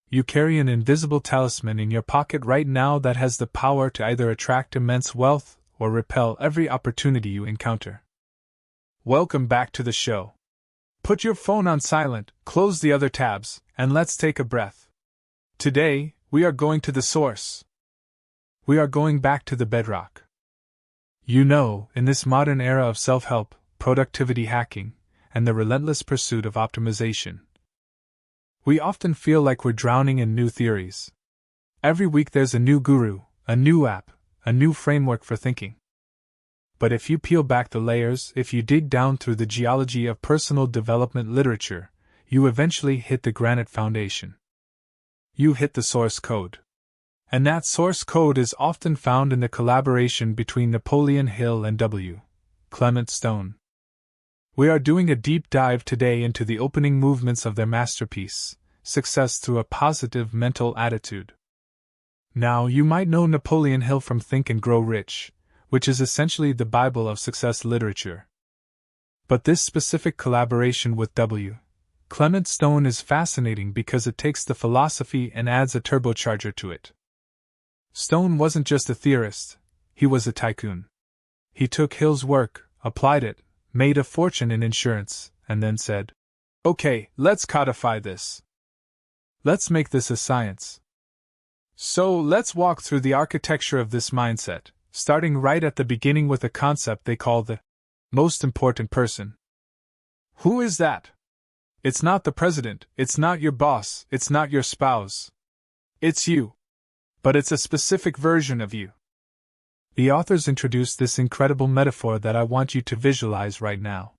You carry an invisible talisman in your pocket right now that has the power to either attract immense wealth or repel every opportunity you encounter. Welcome back to the show. Put your phone on silent, close the other tabs, and let's take a breath. Today, we are going to the source. We are going back to the bedrock. You know, in this modern era of self-help, productivity hacking, and the relentless pursuit of optimization, we often feel like we're drowning in new theories. Every week there's a new guru, a new app, a new framework for thinking. But if you peel back the layers, if you dig down through the geology of personal development literature, you eventually hit the granite foundation. You hit the source code. And that source code is often found in the collaboration between Napoleon Hill and W. Clement Stone. We are doing a deep dive today into the opening movements of their masterpiece, Success Through a Positive Mental Attitude. Now, you might know Napoleon Hill from Think and Grow Rich, which is essentially the Bible of success literature. But this specific collaboration with W. Clement Stone is fascinating because it takes the philosophy and adds a turbocharger to it. Stone wasn't just a theorist, he was a tycoon. He took Hill's work, applied it, made a fortune in insurance, and then said, "Okay, let's codify this. Let's make this a science." So let's walk through the architecture of this mindset, starting right at the beginning with a concept they call the most important person. Who is that? It's not the president, it's not your boss, it's not your spouse. It's you. But it's a specific version of you. The authors introduced this incredible metaphor that I want you to visualize right now.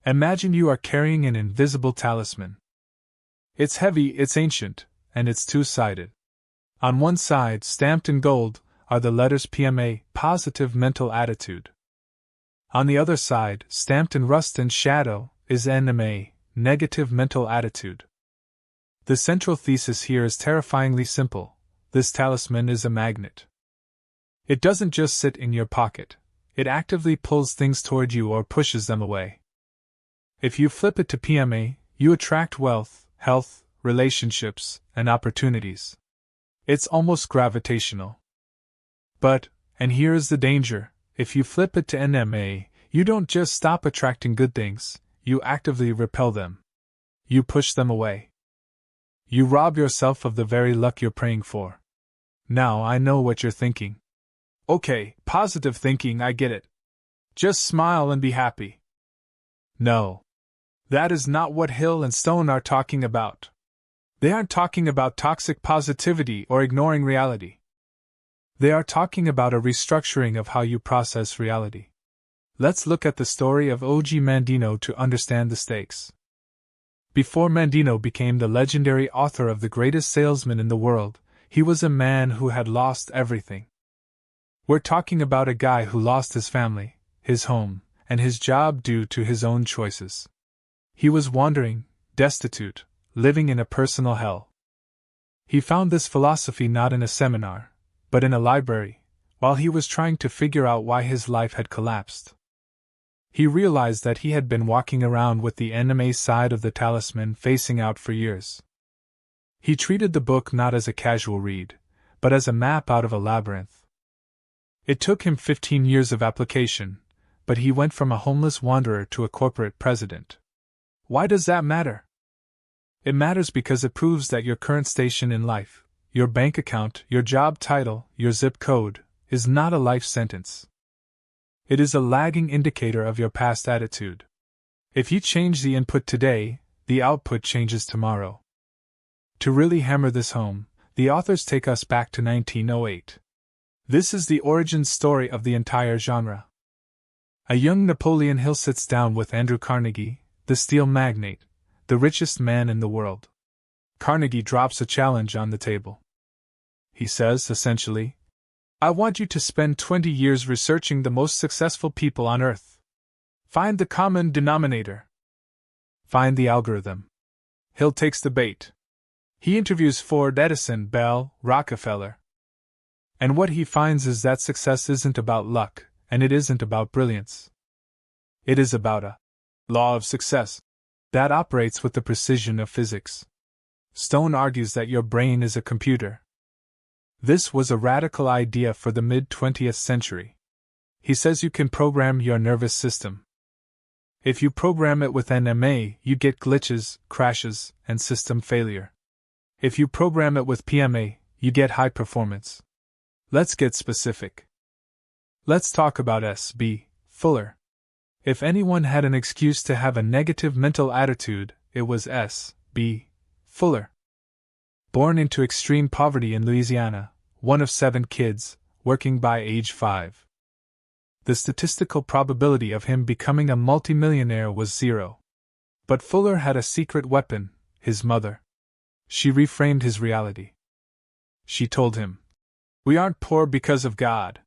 Imagine you are carrying an invisible talisman. It's heavy, it's ancient, and it's two-sided. On one side, stamped in gold, are the letters PMA, Positive Mental Attitude. On the other side, stamped in rust and shadow, is NMA, Negative Mental Attitude. The central thesis here is terrifyingly simple. This talisman is a magnet. It doesn't just sit in your pocket, it actively pulls things toward you or pushes them away. If you flip it to PMA, you attract wealth, health, relationships, and opportunities. It's almost gravitational. But, and here is the danger, if you flip it to NMA, you don't just stop attracting good things, you actively repel them. You push them away. You rob yourself of the very luck you're praying for. Now I know what you're thinking. Okay, positive thinking, I get it. Just smile and be happy. No. That is not what Hill and Stone are talking about. They aren't talking about toxic positivity or ignoring reality. They are talking about a restructuring of how you process reality. Let's look at the story of O.G. Mandino to understand the stakes. Before Mandino became the legendary author of The Greatest Salesman in the World, he was a man who had lost everything. We're talking about a guy who lost his family, his home, and his job due to his own choices. He was wandering, destitute, living in a personal hell. He found this philosophy not in a seminar, but in a library, while he was trying to figure out why his life had collapsed. He realized that he had been walking around with the NMA side of the talisman facing out for years. He treated the book not as a casual read, but as a map out of a labyrinth. It took him 15 years of application, but he went from a homeless wanderer to a corporate president. Why does that matter? It matters because it proves that your current station in life, your bank account, your job title, your zip code, is not a life sentence. It is a lagging indicator of your past attitude. If you change the input today, the output changes tomorrow. To really hammer this home, the authors take us back to 1908. This is the origin story of the entire genre. A young Napoleon Hill sits down with Andrew Carnegie, the steel magnate, the richest man in the world. Carnegie drops a challenge on the table. He says, essentially, I want you to spend 20 years researching the most successful people on Earth. Find the common denominator. Find the algorithm. Hill takes the bait. He interviews Ford, Edison, Bell, Rockefeller. And what he finds is that success isn't about luck, and it isn't about brilliance. It is about a law of success that operates with the precision of physics. Stone argues that your brain is a computer. This was a radical idea for the mid-20th century. He says you can program your nervous system. If you program it with NMA, you get glitches, crashes, and system failure. If you program it with PMA, you get high performance. Let's get specific. Let's talk about S.B. Fuller. If anyone had an excuse to have a negative mental attitude, it was S.B. Fuller. Born into extreme poverty in Louisiana, one of 7 kids, working by age 5. The statistical probability of him becoming a multimillionaire was 0. But Fuller had a secret weapon, his mother. She reframed his reality. She told him, "We aren't poor because of God.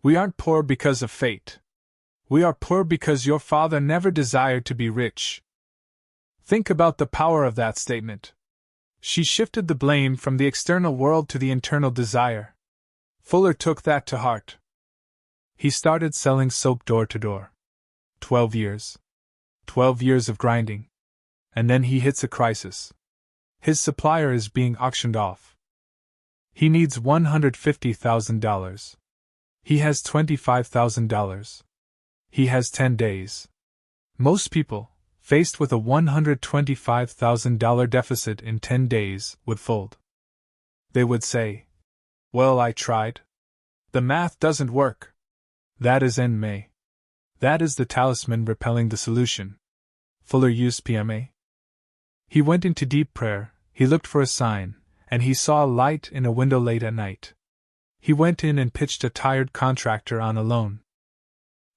We aren't poor because of fate. We are poor because your father never desired to be rich." Think about the power of that statement. She shifted the blame from the external world to the internal desire. Fuller took that to heart. He started selling soap door to door. 12 years. 12 years of grinding. And then he hits a crisis. His supplier is being auctioned off. He needs $150,000. He has $25,000. He has 10 days. Most people, faced with a $125,000 deficit in 10 days, would fold. They would say, "Well, I tried. The math doesn't work." That is NMA. That is the talisman repelling the solution. Fuller used PMA. He went into deep prayer, he looked for a sign, and he saw a light in a window late at night. He went in and pitched a tired contractor on a loan.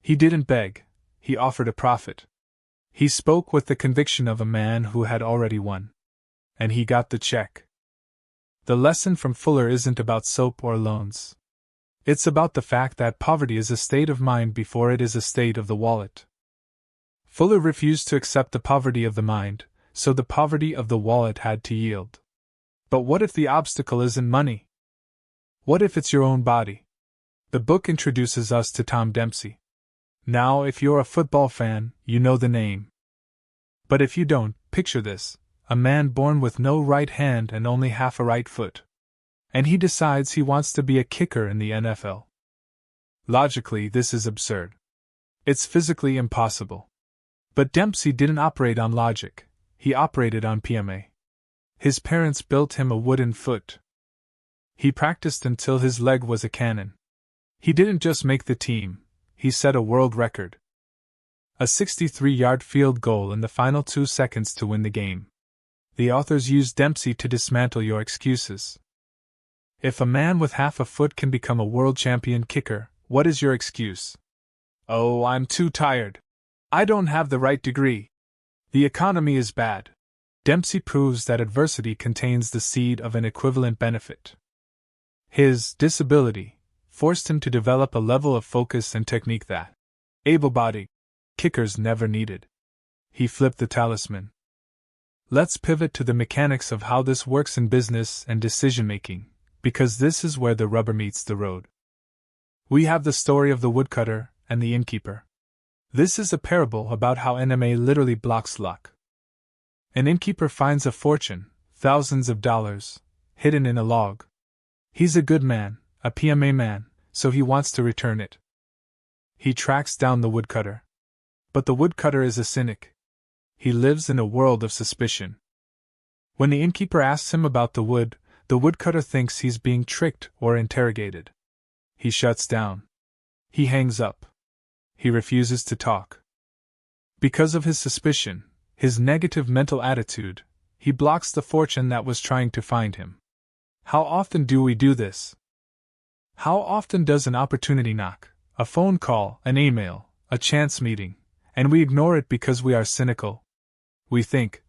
He didn't beg, he offered a profit. He spoke with the conviction of a man who had already won. And he got the check. The lesson from Fuller isn't about soap or loans. It's about the fact that poverty is a state of mind before it is a state of the wallet. Fuller refused to accept the poverty of the mind, so the poverty of the wallet had to yield. But what if the obstacle isn't money? What if it's your own body? The book introduces us to Tom Dempsey. Now, if you're a football fan, you know the name. But if you don't, picture this: a man born with no right hand and only half a right foot. And he decides he wants to be a kicker in the NFL. Logically, this is absurd. It's physically impossible. But Dempsey didn't operate on logic, he operated on PMA. His parents built him a wooden foot. He practiced until his leg was a cannon. He didn't just make the team, he set a world record. A 63-yard field goal in the final 2 seconds to win the game. The authors used Dempsey to dismantle your excuses. If a man with half a foot can become a world champion kicker, what is your excuse? "Oh, I'm too tired. I don't have the right degree. The economy is bad." Dempsey proves that adversity contains the seed of an equivalent benefit. His disability forced him to develop a level of focus and technique that able-bodied kickers never needed. He flipped the talisman. Let's pivot to the mechanics of how this works in business and decision-making, because this is where the rubber meets the road. We have the story of the woodcutter and the innkeeper. This is a parable about how NMA literally blocks luck. An innkeeper finds a fortune, thousands of dollars, hidden in a log. He's a good man, a PMA man, so he wants to return it. He tracks down the woodcutter. But the woodcutter is a cynic. He lives in a world of suspicion. When the innkeeper asks him about the woodcutter thinks he's being tricked or interrogated. He shuts down. He hangs up. He refuses to talk. Because of his suspicion, his negative mental attitude, he blocks the fortune that was trying to find him. How often do we do this? How often does an opportunity knock, a phone call, an email, a chance meeting, and we ignore it because we are cynical? We think,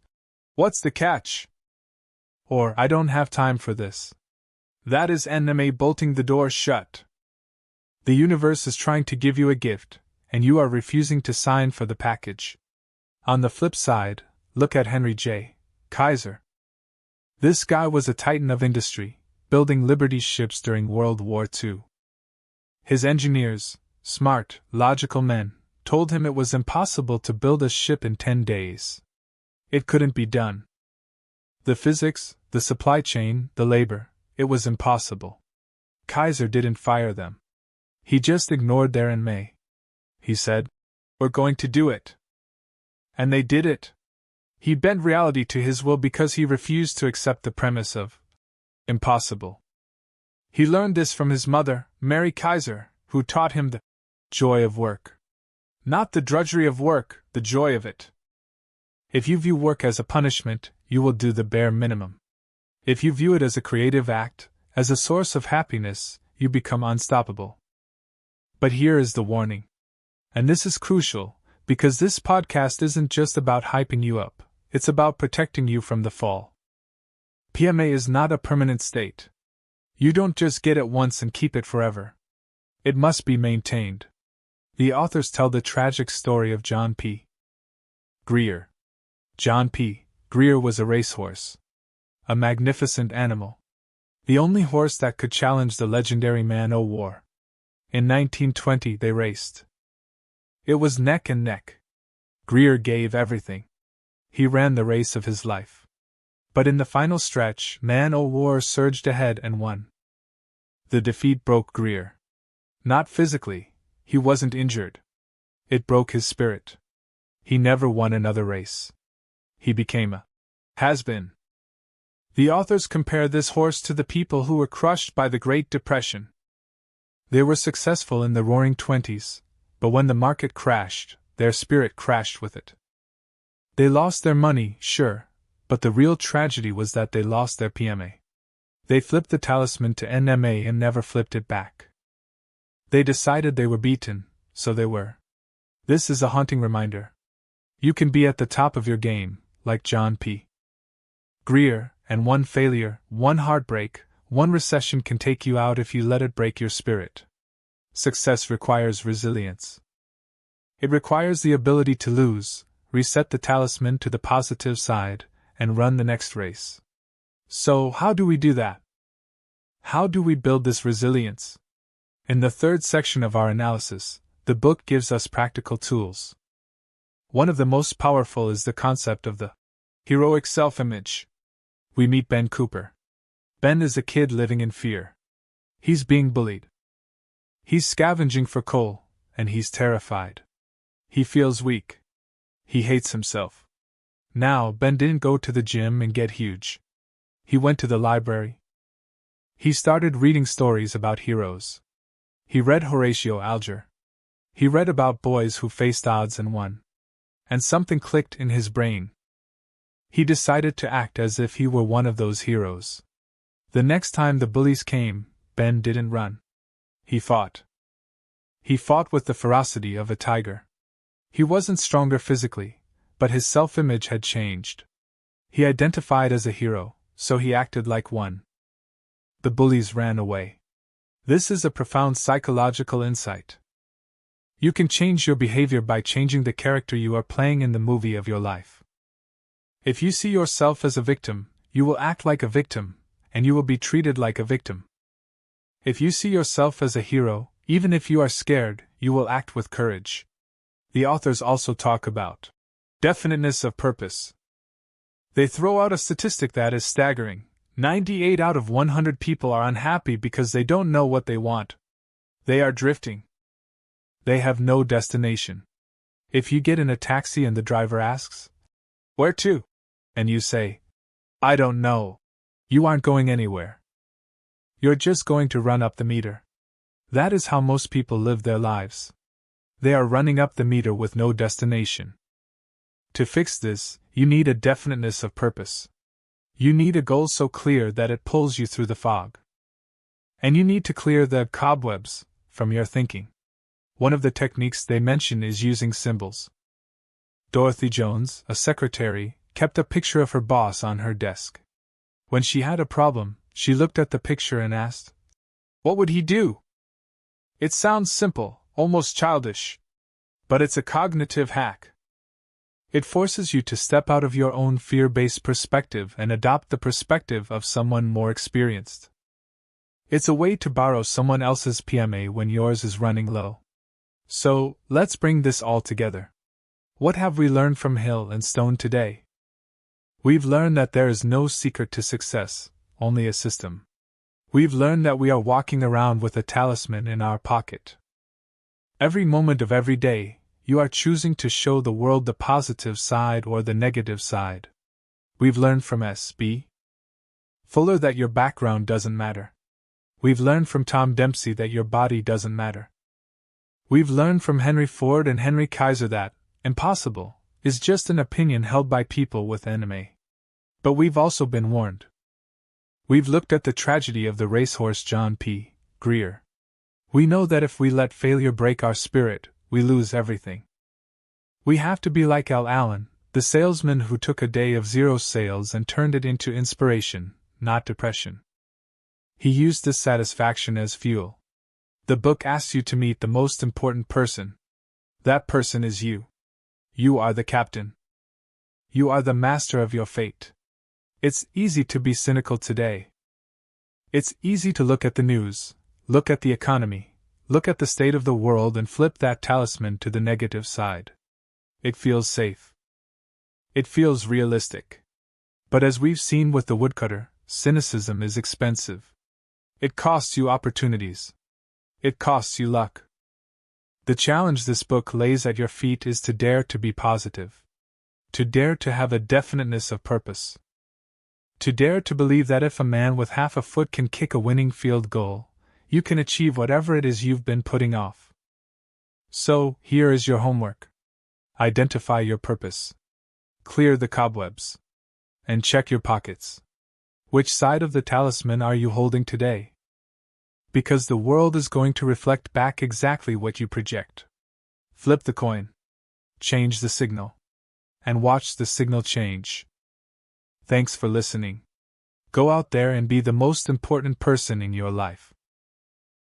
"What's the catch?" Or, "I don't have time for this." That is NMA bolting the door shut. The universe is trying to give you a gift, and you are refusing to sign for the package. On the flip side, look at Henry J. Kaiser. This guy was a titan of industry, building Liberty's ships during World War II. His engineers, smart, logical men, told him it was impossible to build a ship in 10 days. It couldn't be done. The physics, The supply chain, the labor, it was impossible. Kaiser didn't fire them. He just ignored their in May. He said, "We're going to do it." And they did it. He bent reality to his will because he refused to accept the premise of impossible. He learned this from his mother, Mary Kaiser, who taught him the joy of work. Not the drudgery of work, the joy of it. If you view work as a punishment, you will do the bare minimum. If you view it as a creative act, as a source of happiness, you become unstoppable. But here is the warning. And this is crucial, because this podcast isn't just about hyping you up, it's about protecting you from the fall. PMA is not a permanent state. You don't just get it once and keep it forever. It must be maintained. The authors tell the tragic story of John P. Greer. John P. Greer was a racehorse. A magnificent animal. The only horse that could challenge the legendary man-o'-war. In 1920 they raced. It was neck and neck. Greer gave everything. He ran the race of his life. But in the final stretch, man-o'-war surged ahead and won. The defeat broke Greer. Not physically, he wasn't injured. It broke his spirit. He never won another race. He became a has-been. The authors compare this horse to the people who were crushed by the Great Depression. They were successful in the Roaring Twenties, but when the market crashed, their spirit crashed with it. They lost their money, sure, but the real tragedy was that they lost their PMA. They flipped the talisman to NMA and never flipped it back. They decided they were beaten, so they were. This is a haunting reminder. You can be at the top of your game, like John P. Greer, and one failure, one heartbreak, one recession can take you out if you let it break your spirit. Success requires resilience. It requires the ability to lose, reset the talisman to the positive side, and run the next race. So, how do we do that? How do we build this resilience? In the third section of our analysis, the book gives us practical tools. One of the most powerful is the concept of the heroic self-image. We meet Ben Cooper. Ben is a kid living in fear. He's being bullied. He's scavenging for coal, and he's terrified. He feels weak. He hates himself. Now, Ben didn't go to the gym and get huge. He went to the library. He started reading stories about heroes. He read Horatio Alger. He read about boys who faced odds and won. And something clicked in his brain. He decided to act as if he were one of those heroes. The next time the bullies came, Ben didn't run. He fought. He fought with the ferocity of a tiger. He wasn't stronger physically, but his self-image had changed. He identified as a hero, so he acted like one. The bullies ran away. This is a profound psychological insight. You can change your behavior by changing the character you are playing in the movie of your life. If you see yourself as a victim, you will act like a victim, and you will be treated like a victim. If you see yourself as a hero, even if you are scared, you will act with courage. The authors also talk about definiteness of purpose. They throw out a statistic that is staggering. 98 out of 100 people are unhappy because they don't know what they want. They are drifting. They have no destination. If you get in a taxi and the driver asks, "Where to?" and you say, "I don't know," you aren't going anywhere. You're just going to run up the meter. That is how most people live their lives. They are running up the meter with no destination. To fix this, you need a definiteness of purpose. You need a goal so clear that it pulls you through the fog. And you need to clear the cobwebs from your thinking. One of the techniques they mention is using symbols. Dorothy Jones, a secretary, kept a picture of her boss on her desk. When she had a problem, she looked at the picture and asked, "What would he do?" It sounds simple, almost childish. But it's a cognitive hack. It forces you to step out of your own fear-based perspective and adopt the perspective of someone more experienced. It's a way to borrow someone else's PMA when yours is running low. So, let's bring this all together. What have we learned from Hill and Stone today? We've learned that there is no secret to success, only a system. We've learned that we are walking around with a talisman in our pocket. Every moment of every day, you are choosing to show the world the positive side or the negative side. We've learned from S.B. Fuller that your background doesn't matter. We've learned from Tom Dempsey that your body doesn't matter. We've learned from Henry Ford and Henry Kaiser that impossible is just an opinion held by people with anime. But we've also been warned. We've looked at the tragedy of the racehorse John P. Greer. We know that if we let failure break our spirit, we lose everything. We have to be like Al Allen, the salesman who took a day of 0 sales and turned it into inspiration, not depression. He used dissatisfaction as fuel. The book asks you to meet the most important person. That person is you. You are the captain. You are the master of your fate. It's easy to be cynical today. It's easy to look at the news, look at the economy, look at the state of the world and flip that talisman to the negative side. It feels safe. It feels realistic. But as we've seen with the woodcutter, cynicism is expensive. It costs you opportunities. It costs you luck. The challenge this book lays at your feet is to dare to be positive. To dare to have a definiteness of purpose. To dare to believe that if a man with half a foot can kick a winning field goal, you can achieve whatever it is you've been putting off. So, here is your homework. Identify your purpose. Clear the cobwebs. And check your pockets. Which side of the talisman are you holding today? Because the world is going to reflect back exactly what you project. Flip the coin. Change the signal. And watch the signal change. Thanks for listening. Go out there and be the most important person in your life.